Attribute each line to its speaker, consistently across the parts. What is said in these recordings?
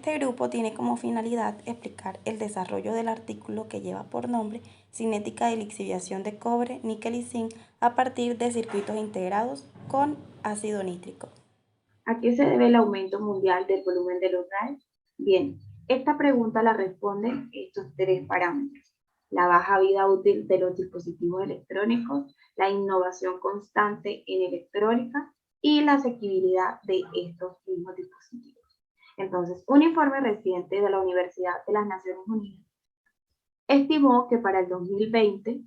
Speaker 1: Este grupo tiene como finalidad explicar el desarrollo del artículo que lleva por nombre cinética de lixiviación de cobre, níquel y zinc a partir de circuitos integrados con ácido nítrico.
Speaker 2: ¿A qué se debe el aumento mundial del volumen de los RAE? Bien, esta pregunta la responden estos tres parámetros: la baja vida útil de los dispositivos electrónicos, la innovación constante en electrónica y la asequibilidad de estos mismos dispositivos. Entonces, un informe reciente de la Universidad de las Naciones Unidas estimó que para el 2020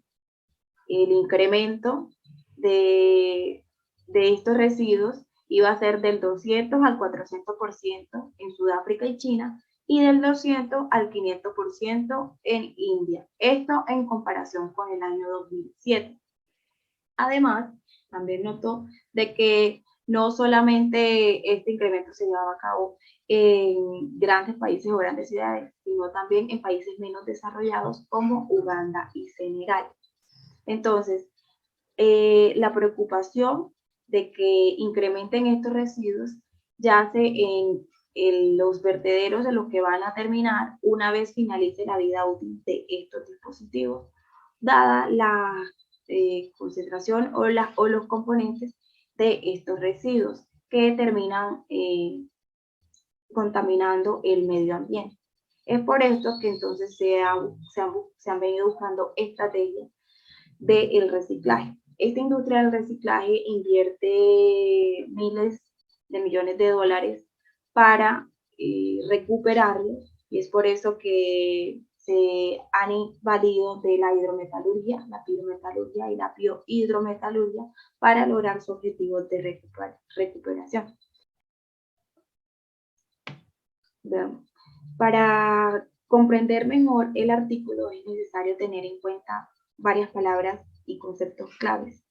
Speaker 2: el incremento de estos residuos iba a ser del 200 al 400% en Sudáfrica y China y del 200 al 500% en India. Esto en comparación con el año 2007. Además, también notó de que no solamente este incremento se llevaba a cabo en grandes países o grandes ciudades, sino también en países menos desarrollados como Uganda y Senegal. Entonces, la preocupación de que incrementen estos residuos yace en los vertederos de los que van a terminar una vez finalice la vida útil de estos dispositivos, dada la concentración o los componentes de estos residuos que terminan contaminando el medio ambiente. Es por esto que entonces se han venido buscando estrategias del reciclaje. Esta industria del reciclaje invierte miles de millones de dólares para recuperarlos, y es por eso que se han valido de la hidrometalurgia, la pirometalurgia y la biohidrometalurgia para lograr su objetivo de recuperación. Veamos. Para comprender mejor el artículo es necesario tener en cuenta varias palabras y conceptos claves.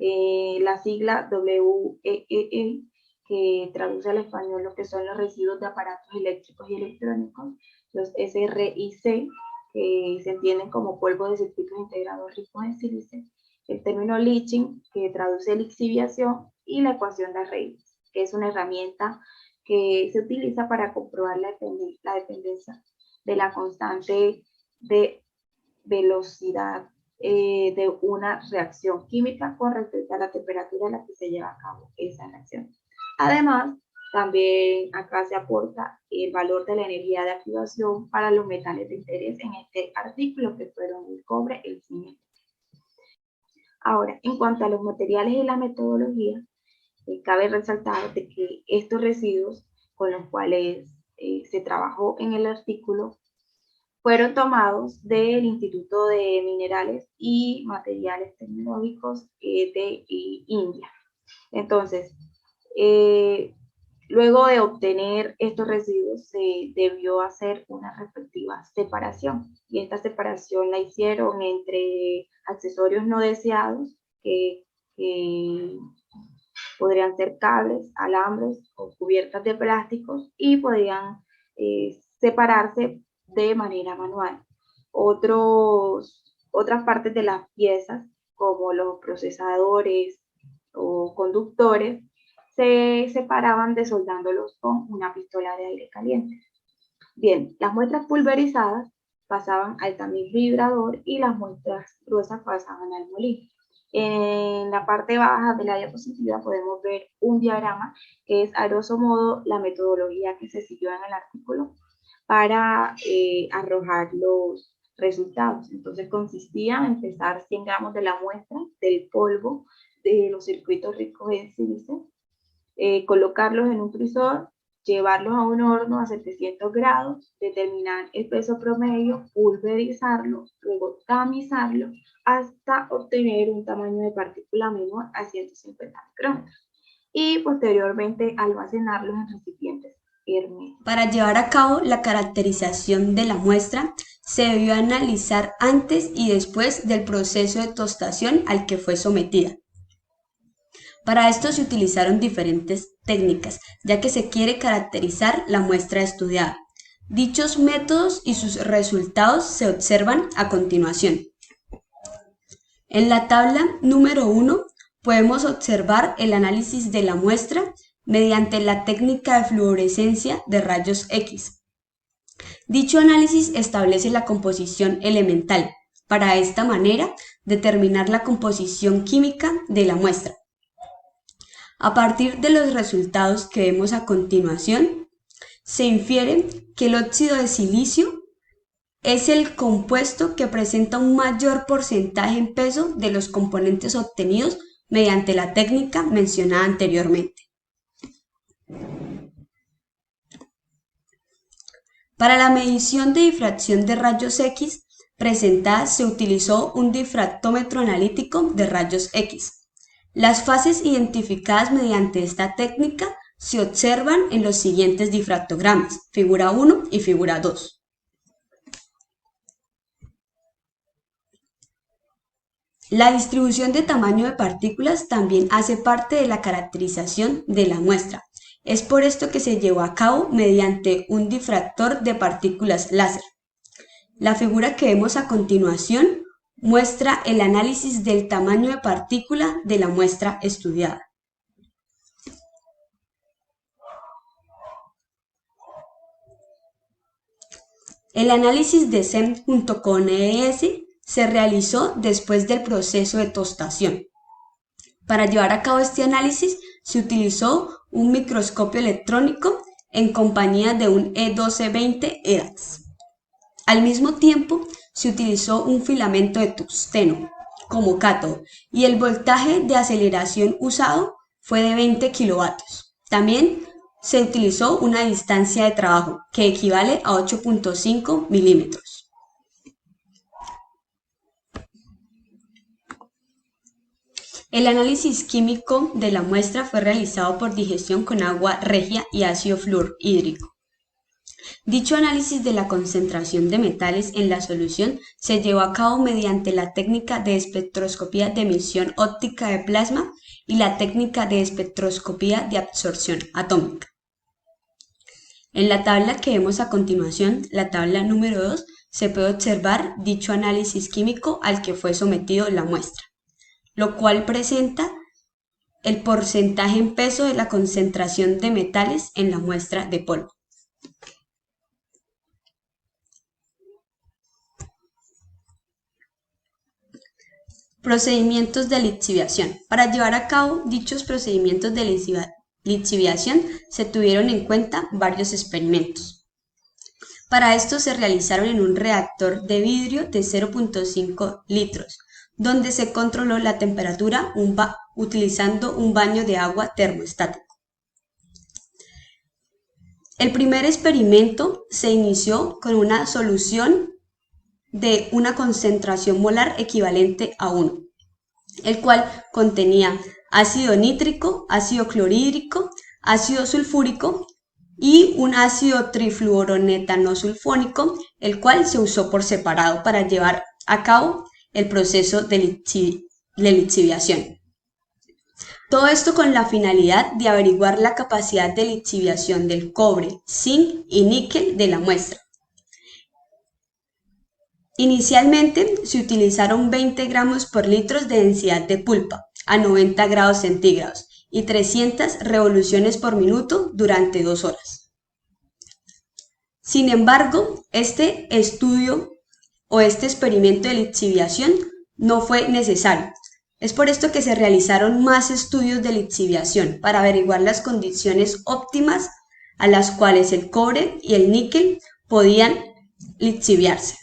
Speaker 2: La sigla WEEE, que traduce al español lo que son los residuos de aparatos eléctricos y electrónicos, los SRIC, que se entienden como polvo de circuitos integrados ricos en sílice, el término leaching, que traduce lixiviación, y la ecuación de Arrhenius, que es una herramienta que se utiliza para comprobar la dependencia de la constante de velocidad de una reacción química con respecto a la temperatura a la que se lleva a cabo esa reacción. Además, también acá se aporta el valor de la energía de activación para los metales de interés en este artículo, que fueron el cobre, el zinc. Ahora, en cuanto a los materiales y la metodología, cabe resaltar de que estos residuos con los cuales se trabajó en el artículo fueron tomados del Instituto de Minerales y Materiales Tecnológicos de India. Entonces, luego de obtener estos residuos, se debió hacer una respectiva separación, y esta separación la hicieron entre accesorios no deseados, que podrían ser cables, alambres o cubiertas de plásticos, y podrían separarse de manera manual. Otras partes de las piezas, como los procesadores o conductores, se separaban desoldándolos con una pistola de aire caliente. Bien, las muestras pulverizadas pasaban al también vibrador y las muestras gruesas pasaban al molino. En la parte baja de la diapositiva podemos ver un diagrama que es a grosso modo la metodología que se siguió en el artículo para arrojar los resultados. Entonces consistía en pesar 100 gramos de la muestra del polvo de los circuitos ricos en sílice, colocarlos en un frisor, llevarlos a un horno a 700 grados, determinar el peso promedio, pulverizarlo, luego tamizarlo hasta obtener un tamaño de partícula menor a 150 micrómetros, y posteriormente almacenarlos en recipientes herméticos.
Speaker 3: Para llevar a cabo la caracterización de la muestra, se debió analizar antes y después del proceso de tostación al que fue sometida. Para esto se utilizaron diferentes técnicas, ya que se quiere caracterizar la muestra estudiada. Dichos métodos y sus resultados se observan a continuación. En la tabla número 1 podemos observar el análisis de la muestra mediante la técnica de fluorescencia de rayos X. Dicho análisis establece la composición elemental, para de esta manera determinar la composición química de la muestra. A partir de los resultados que vemos a continuación, se infiere que el óxido de silicio es el compuesto que presenta un mayor porcentaje en peso de los componentes obtenidos mediante la técnica mencionada anteriormente. Para la medición de difracción de rayos X presentada se utilizó un difractómetro analítico de rayos X. Las fases identificadas mediante esta técnica se observan en los siguientes difractogramas, figura 1 y figura 2. La distribución de tamaño de partículas también hace parte de la caracterización de la muestra. Es por esto que se llevó a cabo mediante un difractor de partículas láser. La figura que vemos a continuación muestra el análisis del tamaño de partícula de la muestra estudiada. El análisis de SEM junto con ES se realizó después del proceso de tostación. Para llevar a cabo este análisis se utilizó un microscopio electrónico en compañía de un E1220 EDAX. Al mismo tiempo se utilizó un filamento de tungsteno como cátodo y el voltaje de aceleración usado fue de 20 kilovatios. También se utilizó una distancia de trabajo que equivale a 8.5 milímetros. El análisis químico de la muestra fue realizado por digestión con agua regia y ácido fluorhídrico. Dicho análisis de la concentración de metales en la solución se llevó a cabo mediante la técnica de espectroscopía de emisión óptica de plasma y la técnica de espectroscopía de absorción atómica. En la tabla que vemos a continuación, la tabla número 2, se puede observar dicho análisis químico al que fue sometido la muestra, lo cual presenta el porcentaje en peso de la concentración de metales en la muestra de polvo. Procedimientos de lixiviación. Para llevar a cabo dichos procedimientos de lixiviación se tuvieron en cuenta varios experimentos. Para esto se realizaron en un reactor de vidrio de 0.5 litros, donde se controló la temperatura utilizando un baño de agua termoestático. El primer experimento se inició con una solución de una concentración molar equivalente a 1, el cual contenía ácido nítrico, ácido clorhídrico, ácido sulfúrico y un ácido trifluorometanosulfónico, el cual se usó por separado para llevar a cabo el proceso de lixiviación. Todo esto con la finalidad de averiguar la capacidad de lixiviación del cobre, zinc y níquel de la muestra. Inicialmente se utilizaron 20 gramos por litro de densidad de pulpa a 90 grados centígrados y 300 revoluciones por minuto durante 2 horas. Sin embargo, este estudio o este experimento de lixiviación no fue necesario. Es por esto que se realizaron más estudios de lixiviación para averiguar las condiciones óptimas a las cuales el cobre y el níquel podían lixiviarse.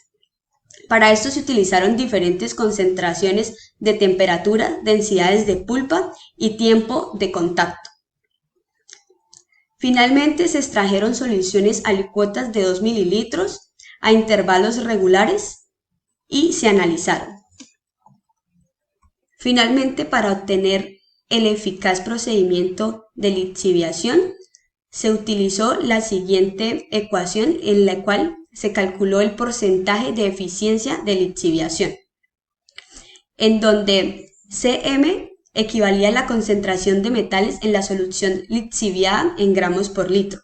Speaker 3: Para esto se utilizaron diferentes concentraciones de temperatura, densidades de pulpa y tiempo de contacto. Finalmente se extrajeron soluciones alicuotas de 2 mililitros a intervalos regulares y se analizaron. Finalmente, para obtener el eficaz procedimiento de lixiviación, se utilizó la siguiente ecuación en la cual se calculó el porcentaje de eficiencia de lixiviación, en donde Cm equivalía a la concentración de metales en la solución lixiviada en gramos por litro,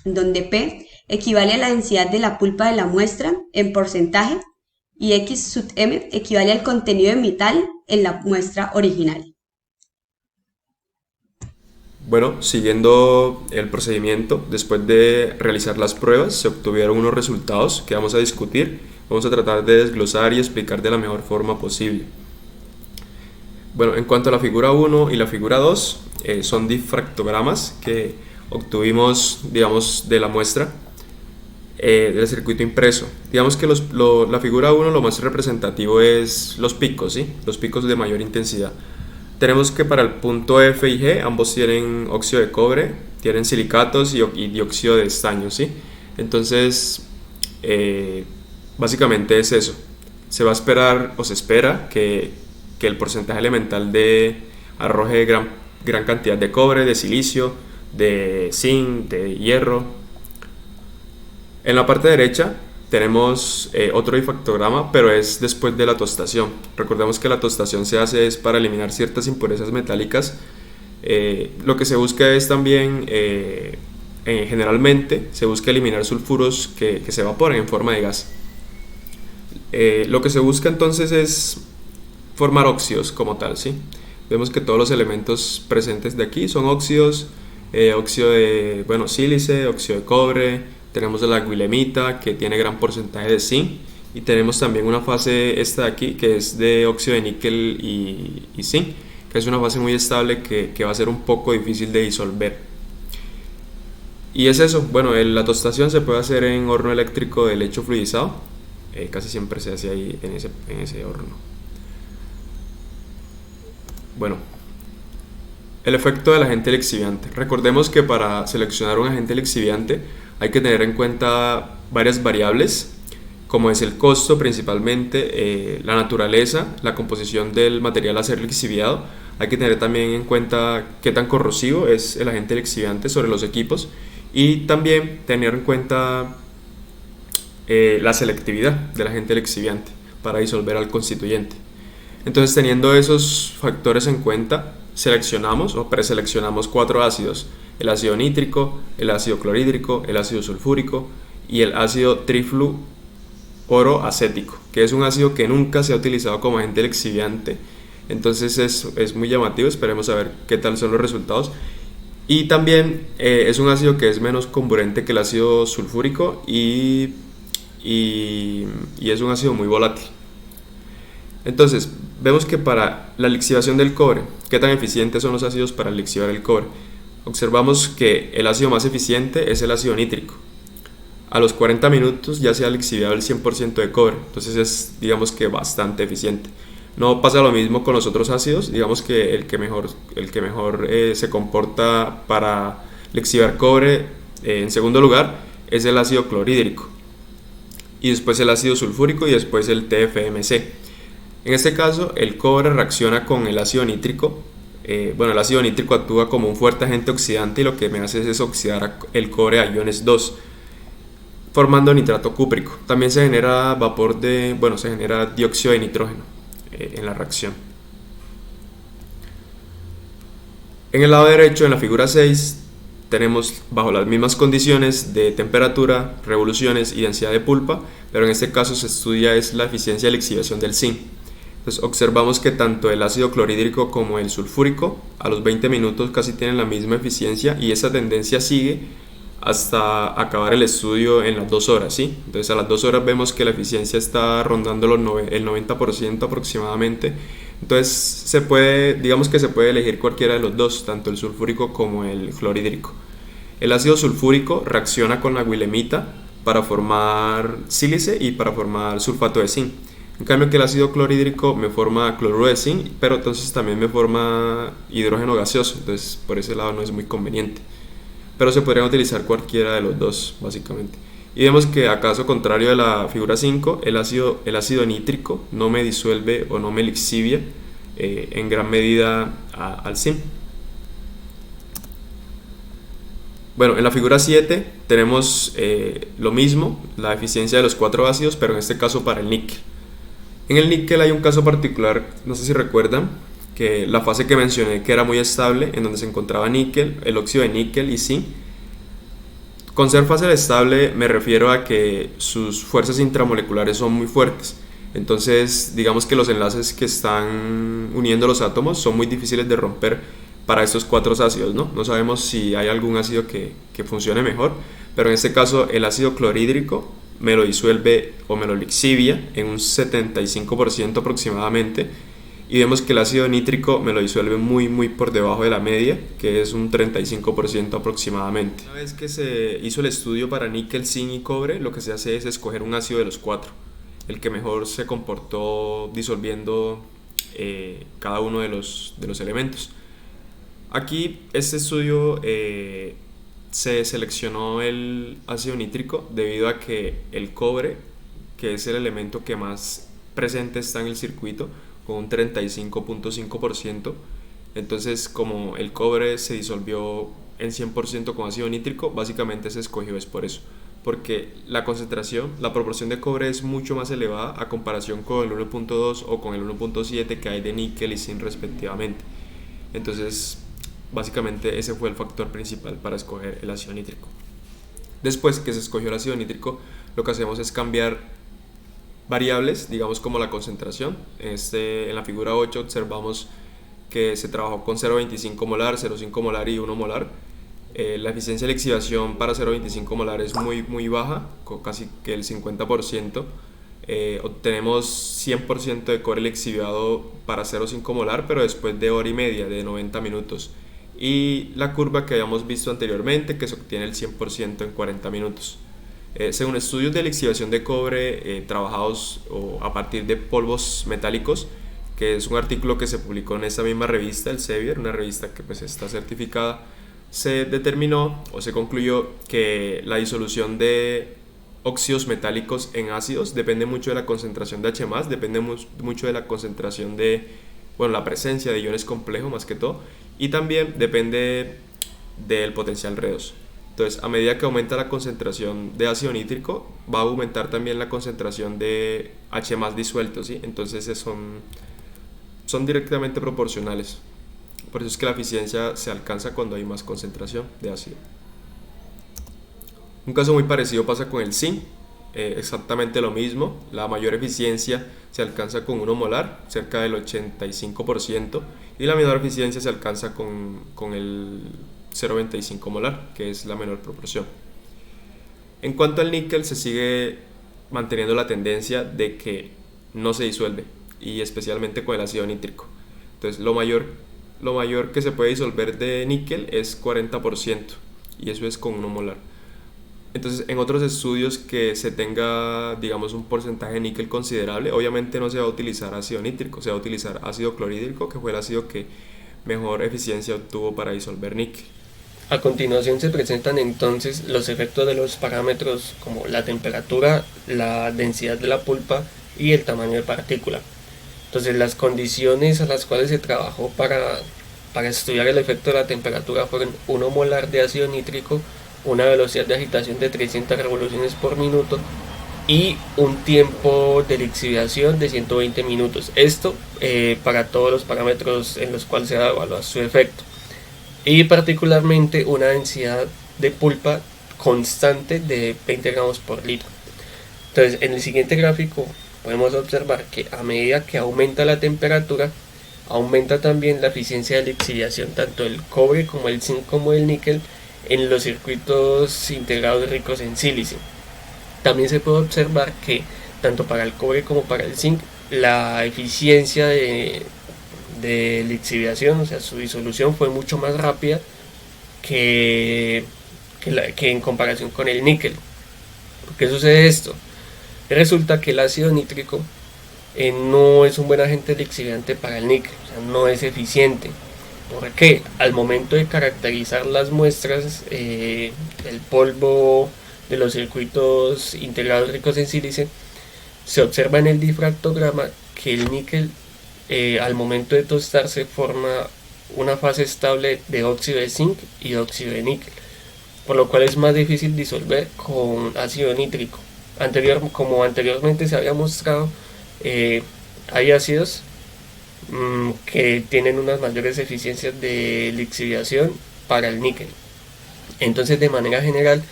Speaker 3: en donde P equivale a la densidad de la pulpa de la muestra en porcentaje y X sub m equivale al contenido de metal en la muestra original.
Speaker 4: Bueno, siguiendo el procedimiento, después de realizar las pruebas, se obtuvieron unos resultados que vamos a discutir. Vamos a tratar de desglosar y explicar de la mejor forma posible. Bueno, en cuanto a la figura 1 y la figura 2, son difractogramas que obtuvimos, digamos, de la muestra del circuito impreso. Digamos que la figura 1 lo más representativo es los picos, ¿sí? Los picos de mayor intensidad. Tenemos que para el punto F y G ambos tienen óxido de cobre, tienen silicatos y dióxido de estaño, ¿sí? Entonces, básicamente es eso. Se va a esperar o se espera que el porcentaje elemental arroje gran cantidad de cobre, de silicio, de zinc, de hierro. En la parte derecha tenemos otro difractograma, pero es después de la tostación. Recordemos que la tostación se hace es para eliminar ciertas impurezas metálicas. Lo que se busca es también, generalmente, se busca eliminar sulfuros que se evaporen en forma de gas. Lo que se busca entonces es formar óxidos como tal, ¿sí? Vemos que todos los elementos presentes de aquí son óxidos, óxido de, sílice, óxido de cobre. Tenemos la guilemita, que tiene gran porcentaje de zinc, y tenemos también una fase esta de aquí que es de óxido de níquel y zinc, que es una fase muy estable que va a ser un poco difícil de disolver. Y es eso. Bueno, la tostación se puede hacer en horno eléctrico de lecho fluidizado, casi siempre se hace ahí en ese horno. Bueno, el efecto del agente lixiviante. Recordemos que para seleccionar un agente lixiviante hay que tener en cuenta varias variables, como es el costo principalmente, la naturaleza, la composición del material a ser lixiviado. Hay que tener también en cuenta qué tan corrosivo es el agente lixiviante sobre los equipos, y también tener en cuenta la selectividad del agente lixiviante para disolver al constituyente. Entonces, teniendo esos factores en cuenta, seleccionamos o preseleccionamos 4 ácidos: el ácido nítrico, el ácido clorhídrico, el ácido sulfúrico y el ácido trifluoroacético, que es un ácido que nunca se ha utilizado como agente lixiviante. Entonces es muy llamativo. Esperemos a ver qué tal son los resultados. Y también es un ácido que es menos comburente que el ácido sulfúrico y es un ácido muy volátil. Entonces, vemos que para la lixiviación del cobre, ¿qué tan eficientes son los ácidos para lixiviar el cobre? Observamos que el ácido más eficiente es el ácido nítrico. A los 40 minutos ya se ha lixiviado el 100% de cobre, entonces es, digamos que, bastante eficiente. No pasa lo mismo con los otros ácidos. Digamos que el que mejor se comporta para lixiviar cobre, en segundo lugar, es el ácido clorhídrico, y después el ácido sulfúrico, y después el TFMC. En este caso, el cobre reacciona con el ácido nítrico. El ácido nítrico actúa como un fuerte agente oxidante, y lo que me hace es oxidar el cobre a iones 2, formando nitrato cúprico. También se genera se genera dióxido de nitrógeno en la reacción. En el lado derecho, en la figura 6, tenemos bajo las mismas condiciones de temperatura, revoluciones y densidad de pulpa, pero en este caso se estudia es la eficiencia de lixiviación del zinc. Entonces observamos que tanto el ácido clorhídrico como el sulfúrico a los 20 minutos casi tienen la misma eficiencia, y esa tendencia sigue hasta acabar el estudio en las 2 horas, ¿sí? Entonces a las 2 horas vemos que la eficiencia está rondando el 90% aproximadamente. Entonces digamos que se puede elegir cualquiera de los dos, tanto el sulfúrico como el clorhídrico. El ácido sulfúrico reacciona con la guilemita para formar sílice y para formar sulfato de zinc. En cambio que el ácido clorhídrico me forma cloruro de zinc, pero entonces también me forma hidrógeno gaseoso, entonces por ese lado no es muy conveniente. Pero se podrían utilizar cualquiera de los dos, básicamente. Y vemos que, a caso contrario de la figura 5, el ácido nítrico no me disuelve o no me lixivia en gran medida al zinc. Bueno, en la figura 7 tenemos lo mismo, la eficiencia de los 4 ácidos, pero en este caso para el níquel. En el níquel hay un caso particular, no sé si recuerdan, que la fase que mencioné que era muy estable, en donde se encontraba níquel, el óxido de níquel y zinc. Con ser fase estable me refiero a que sus fuerzas intramoleculares son muy fuertes. Entonces, digamos que los enlaces que están uniendo los átomos son muy difíciles de romper, para estos 4 ácidos, ¿no? No sabemos si hay algún ácido que funcione mejor, pero en este caso el ácido clorhídrico me lo disuelve o me lo lixivia en un 75% aproximadamente, y vemos que el ácido nítrico me lo disuelve muy por debajo de la media, que es un 35% aproximadamente. Una vez que se hizo el estudio para níquel, zinc y cobre, lo que se hace es escoger un ácido de los 4, el que mejor se comportó disolviendo cada uno de los elementos. Aquí este estudio se seleccionó el ácido nítrico debido a que el cobre, que es el elemento que más presente está en el circuito, con un 35.5%, entonces como el cobre se disolvió en 100% con ácido nítrico, básicamente se escogió es por eso, porque la proporción de cobre es mucho más elevada a comparación con el 1.2 o con el 1.7 que hay de níquel y zinc respectivamente. Entonces básicamente ese fue el factor principal para escoger el ácido nítrico. Después que se escogió el ácido nítrico, lo que hacemos es cambiar variables, digamos como la concentración. En la figura 8 observamos que se trabajó con 0.25 molar, 0.5 molar y 1 molar. La eficiencia de lixiviación para 0.25 molar es muy baja, con casi que el 50%. Obtenemos 100% de cobre lixiviado para 0.5 molar, pero después de hora y media, de 90 minutos. Y la curva que habíamos visto anteriormente, que se obtiene el 100% en 40 minutos. Según estudios de lixiviación de cobre trabajados a partir de polvos metálicos, que es un artículo que se publicó en esta misma revista, el Sevier, una revista que pues está certificada, se determinó o se concluyó que la disolución de óxidos metálicos en ácidos depende mucho de la concentración de H+, depende mucho de la concentración la presencia de iones complejos más que todo, y también depende del potencial redox. Entonces, a medida que aumenta la concentración de ácido nítrico, va a aumentar también la concentración de H+ disuelto, ¿sí? Entonces son directamente proporcionales. Por eso es que la eficiencia se alcanza cuando hay más concentración de ácido. Un caso muy parecido pasa con el zinc, exactamente lo mismo. La mayor eficiencia se alcanza con 1 molar, cerca del 85%, y la menor eficiencia se alcanza con el 0.25 molar, que es la menor proporción. En cuanto al níquel, se sigue manteniendo la tendencia de que no se disuelve, y especialmente con el ácido nítrico. Entonces lo mayor que se puede disolver de níquel es 40%, y eso es con 1 molar. Entonces, en otros estudios que se tenga, digamos, un porcentaje de níquel considerable, obviamente no se va a utilizar ácido nítrico, se va a utilizar ácido clorhídrico, que fue el ácido que mejor eficiencia obtuvo para disolver níquel.
Speaker 5: A continuación se presentan entonces los efectos de los parámetros como la temperatura, la densidad de la pulpa y el tamaño de partícula. Entonces las condiciones a las cuales se trabajó para estudiar el efecto de la temperatura fueron 1 molar de ácido nítrico, una velocidad de agitación de 300 revoluciones por minuto y un tiempo de lixiviación de 120 minutos. Esto para todos los parámetros en los cuales se va a evaluar su efecto. Y particularmente una densidad de pulpa constante de 20 gramos por litro. Entonces, en el siguiente gráfico podemos observar que a medida que aumenta la temperatura, aumenta también la eficiencia de lixiviación tanto del cobre como el zinc como el níquel en los circuitos integrados ricos en sílice. También se puede observar que tanto para el cobre como para el zinc la eficiencia de lixiviación, o sea, su disolución fue mucho más rápida que en comparación con el níquel. ¿Por qué sucede esto? Resulta que el ácido nítrico no es un buen agente lixiviante para el níquel, o sea, no es eficiente. ¿Por qué? Al momento de caracterizar las muestras, el polvo de los circuitos integrados ricos en sílice, se observa en el difractograma que el níquel al momento de tostarse forma una fase estable de óxido de zinc y óxido de níquel, por lo cual es más difícil disolver con ácido nítrico. Como anteriormente se había mostrado, hay ácidos que tienen unas mayores eficiencias de lixiviación para el níquel. Entonces, de manera general,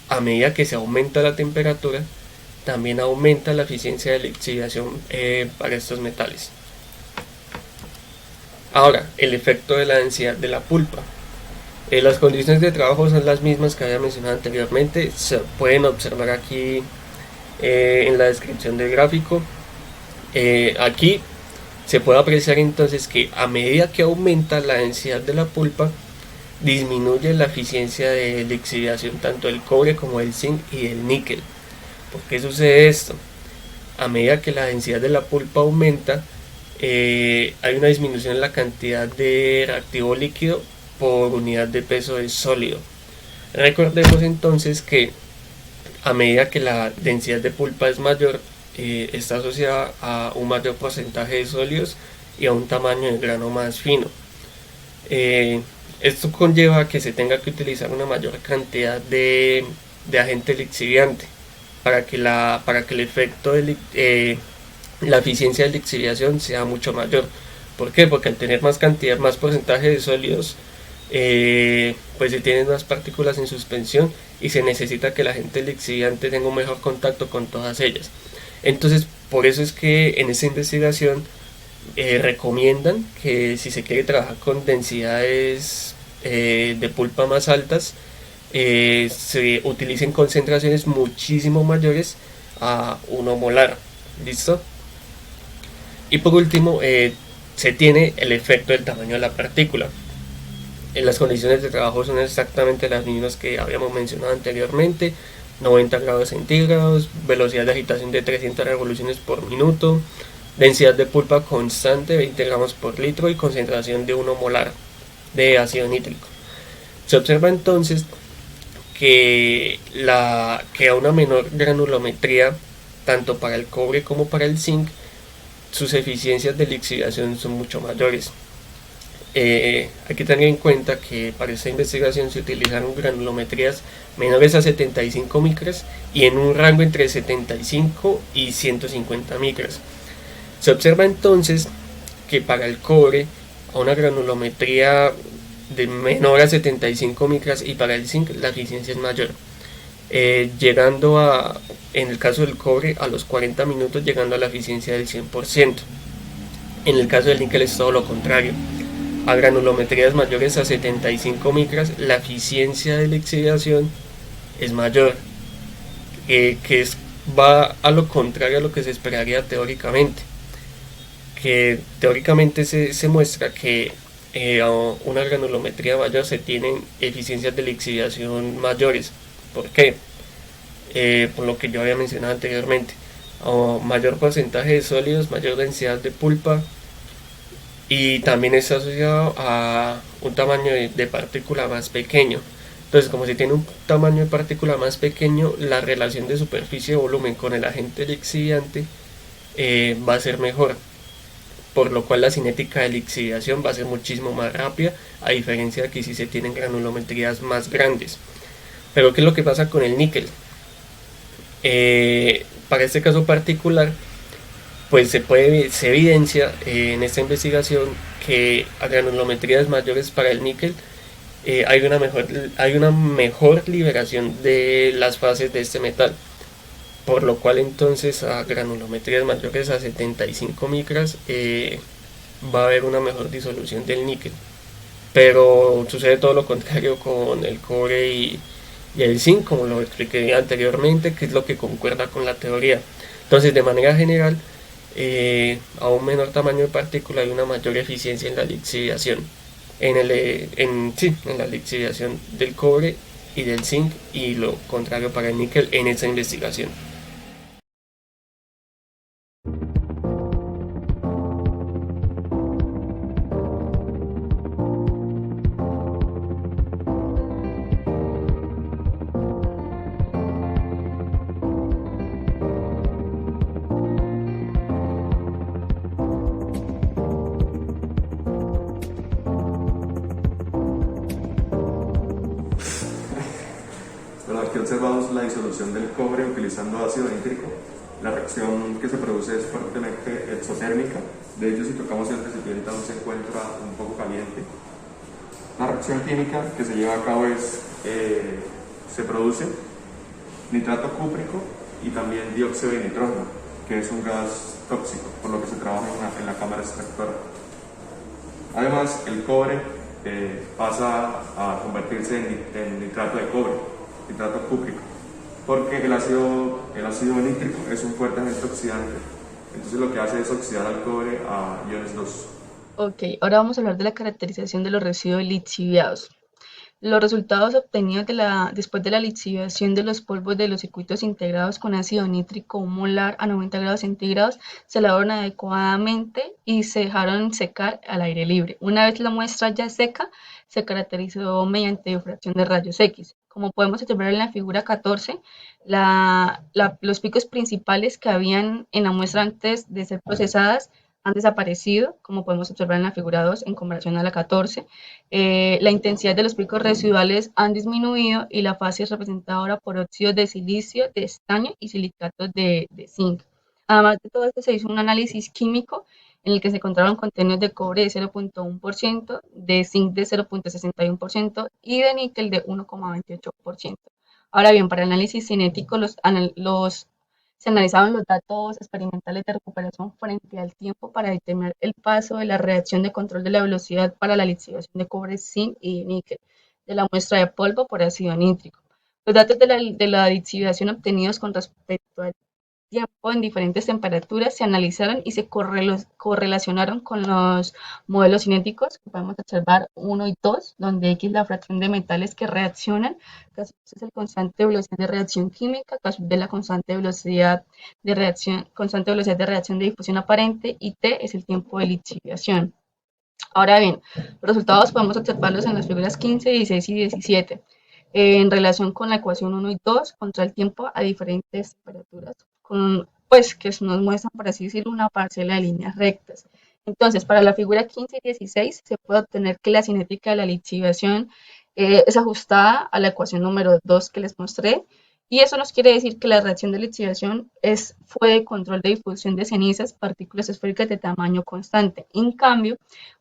Speaker 5: a medida que se aumenta la temperatura, también aumenta la eficiencia de lixiviación para estos metales. Ahora, el efecto de la densidad de la pulpa. Las condiciones de trabajo son las mismas que había mencionado anteriormente, se pueden observar aquí en la descripción del gráfico. Aquí se puede apreciar entonces que a medida que aumenta la densidad de la pulpa, disminuye la eficiencia de lixiviación tanto del cobre como del zinc y del níquel. ¿Por qué sucede esto? A medida que la densidad de la pulpa aumenta, hay una disminución en la cantidad de reactivo líquido por unidad de peso del sólido. Recordemos entonces que a medida que la densidad de pulpa es mayor, está asociada a un mayor porcentaje de sólidos y a un tamaño de grano más fino. Esto conlleva que se tenga que utilizar una mayor cantidad de agente lixiviante para que el efecto de la eficiencia de lixiviación sea mucho mayor. ¿Por qué? Porque al tener más cantidad, más porcentaje de sólidos, pues se tienen más partículas en suspensión y se necesita que el agente lixiviante tenga un mejor contacto con todas ellas. Entonces, por eso es que en esa investigación recomiendan que si se quiere trabajar con densidades de pulpa más altas, se utilicen concentraciones muchísimo mayores a 1 molar. ¿Listo? Y por último, se tiene el efecto del tamaño de la partícula. Las condiciones de trabajo son exactamente las mismas que habíamos mencionado anteriormente: 90 grados centígrados, velocidad de agitación de 300 revoluciones por minuto, densidad de pulpa constante 20 gramos por litro y concentración de 1 molar de ácido nítrico. Se observa entonces que a una menor granulometría, tanto para el cobre como para el zinc, sus eficiencias de lixiviación son mucho mayores. Hay que tener en cuenta que para esta investigación se utilizaron granulometrías menores a 75 micras y en un rango entre 75 y 150 micras. Se observa entonces que para el cobre, a una granulometría de menor a 75 micras, y para el zinc la eficiencia es mayor, llegando en el caso del cobre, a los 40 minutos llegando a la eficiencia del 100%. En el caso del níquel es todo lo contrario. A granulometrías mayores a 75 micras, la eficiencia de lixiviación es mayor, va a lo contrario a lo que se esperaría teóricamente. Que teóricamente se muestra que a una granulometría mayor se tienen eficiencias de lixiviación mayores. ¿Por qué? Por lo que yo había mencionado anteriormente: a mayor porcentaje de sólidos, mayor densidad de pulpa, y también está asociado a un tamaño de partícula más pequeño. Entonces, como se tiene un tamaño de partícula más pequeño, la relación de superficie-volumen con el agente lixiviante va a ser mejor, por lo cual la cinética de lixiviación va a ser muchísimo más rápida, a diferencia de que si se tienen granulometrías más grandes. Pero ¿qué es lo que pasa con el níquel? Para este caso particular, pues se evidencia en esta investigación que a granulometrías mayores para el níquel hay una mejor liberación de las fases de este metal, por lo cual entonces a granulometrías mayores a 75 micras va a haber una mejor disolución del níquel. Pero sucede todo lo contrario con el cobre y el zinc, como lo expliqué anteriormente, que es lo que concuerda con la teoría. Entonces, de manera general, a un menor tamaño de partícula hay una mayor eficiencia en la lixiviación, en la lixiviación del cobre y del zinc, y lo contrario para el níquel en esa investigación.
Speaker 4: Bueno, aquí observamos la disolución del cobre utilizando ácido nítrico. La reacción que se produce es fuertemente exotérmica. De hecho, si tocamos el recipiente aún se encuentra un poco caliente. La reacción química que se lleva a cabo es, se produce nitrato cúprico y también dióxido de nitrógeno, que es un gas tóxico, por lo que se trabaja en la cámara extractora. Además, el cobre pasa a convertirse en nitrato de cobre, nitrato cúprico, porque el ácido nítrico es un fuerte agente oxidante. Entonces lo que hace es oxidar al cobre a iones 2.
Speaker 6: Ok, ahora vamos a hablar de la caracterización de los residuos lixiviados. Los resultados obtenidos después de la lixiviación de los polvos de los circuitos integrados con ácido nítrico molar a 90 grados centígrados se lavaron adecuadamente y se dejaron secar al aire libre. Una vez la muestra ya seca, se caracterizó mediante difracción de rayos X. Como podemos observar en la figura 14, los picos principales que habían en la muestra antes de ser procesadas han desaparecido, como podemos observar en la figura 2 en comparación a la 14. La intensidad de los picos residuales han disminuido y la fase es representada ahora por óxidos de silicio, de estaño y silicatos de zinc. Además de todo esto, se hizo un análisis químico en el que se encontraron contenidos de cobre de 0.1%, de zinc de 0.61% y de níquel de 1.28%. Ahora bien, para el análisis cinético, se analizaban los datos experimentales de recuperación frente al tiempo para determinar el paso de la reacción de control de la velocidad para la lixiviación de cobre, zinc y níquel de la muestra de polvo por ácido nítrico. Los datos de la lixiviación obtenidos con respecto al tiempo en diferentes temperaturas se analizaron y se correlacionaron con los modelos cinéticos que podemos observar 1 y 2, donde X es la fracción de metales que reaccionan, K es el constante de velocidad de reacción química, K de la constante de velocidad de reacción de difusión aparente y T es el tiempo de lixiviación. Ahora bien, los resultados podemos observarlos en las figuras 15, 16 y 17 en relación con la ecuación 1 y 2 contra el tiempo a diferentes temperaturas, pues que nos muestran, por así decirlo, una parcela de líneas rectas. Entonces, para la figura 15 y 16 se puede obtener que la cinética de la lixiviación es ajustada a la ecuación número 2 que les mostré, y eso nos quiere decir que la reacción de lixiviación fue de control de difusión de cenizas, partículas esféricas de tamaño constante. En cambio,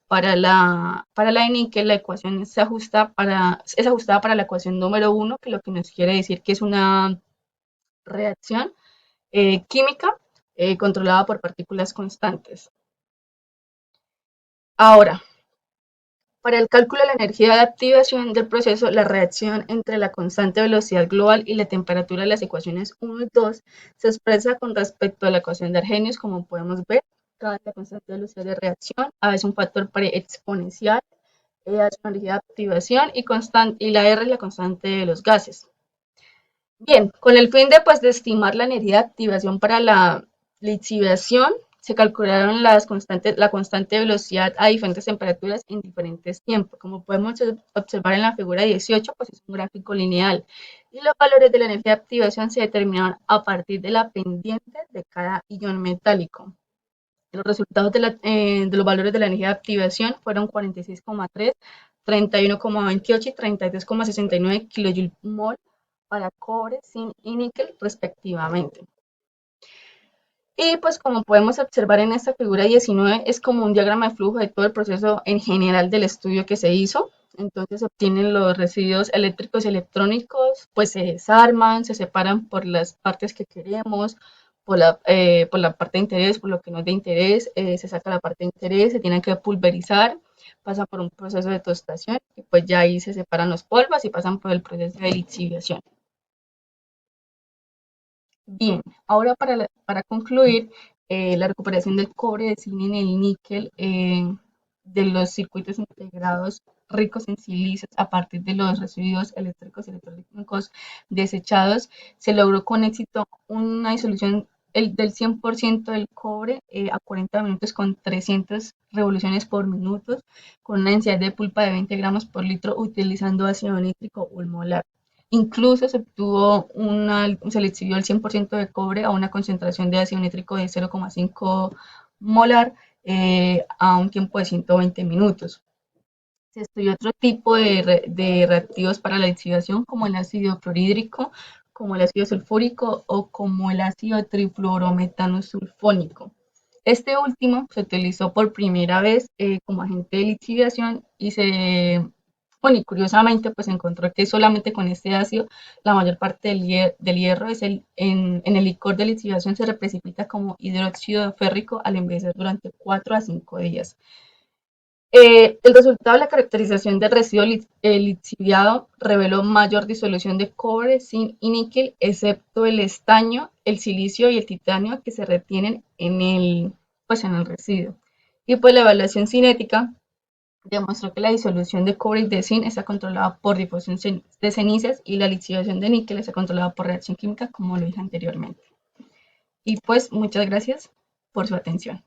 Speaker 6: para la de níquel, la ecuación es ajustada para la ecuación número 1, que lo que nos quiere decir que es una reacción química controlada por partículas constantes. Ahora, para el cálculo de la energía de activación del proceso, la reacción entre la constante velocidad global y la temperatura de las ecuaciones 1 y 2 se expresa con respecto a la ecuación de Arrhenius, como podemos ver. K es la constante de velocidad de reacción, A es un factor preexponencial, E es una energía de activación y la R es la constante de los gases. Bien, con el fin de estimar la energía de activación para la lixiviación, se calcularon la constante de velocidad a diferentes temperaturas en diferentes tiempos. Como podemos observar en la figura 18, pues es un gráfico lineal. Y los valores de la energía de activación se determinaron a partir de la pendiente de cada ion metálico. Los resultados de los valores de la energía de activación fueron 46,3, 31,28 y 33,69 kJ para cobre, zinc y níquel respectivamente. Y pues como podemos observar en esta figura 19 es como un diagrama de flujo de todo el proceso en general del estudio que se hizo. Entonces se obtienen los residuos eléctricos y electrónicos, pues se desarman, se separan por las partes que queremos, por la parte de interés, por lo que no es de interés, se saca la parte de interés, se tienen que pulverizar, pasa por un proceso de tostación y pues ya ahí se separan los polvos y pasan por el proceso de lixiviación. Bien, ahora para concluir, la recuperación del cobre, del zinc y el níquel de los circuitos integrados ricos en silicios a partir de los residuos eléctricos y electrónicos desechados, se logró con éxito una disolución del 100% del cobre a 40 minutos con 300 revoluciones por minuto, con una densidad de pulpa de 20 gramos por litro utilizando ácido nítrico molar. Incluso se le exhibió el 100% de cobre a una concentración de ácido nítrico de 0,5 molar a un tiempo de 120 minutos. Se estudió otro tipo de reactivos para la lixiviación, como el ácido clorhídrico, como el ácido sulfúrico o como el ácido trifluorometano sulfónico. Este último se utilizó por primera vez como agente de lixiviación y curiosamente pues encontró que solamente con este ácido la mayor parte del hierro en el licor de lixiviación se reprecipita como hidróxido férrico al envejecer durante 4 a 5 días. El resultado de la caracterización del residuo lixiviado reveló mayor disolución de cobre, zinc y níquel, excepto el estaño, el silicio y el titanio que se retienen en el residuo. Y pues la evaluación cinética demostró que la disolución de cobre y de zinc está controlada por difusión de cenizas y la lixiviación de níquel está controlada por reacción química, como lo dije anteriormente. Y pues muchas gracias por su atención.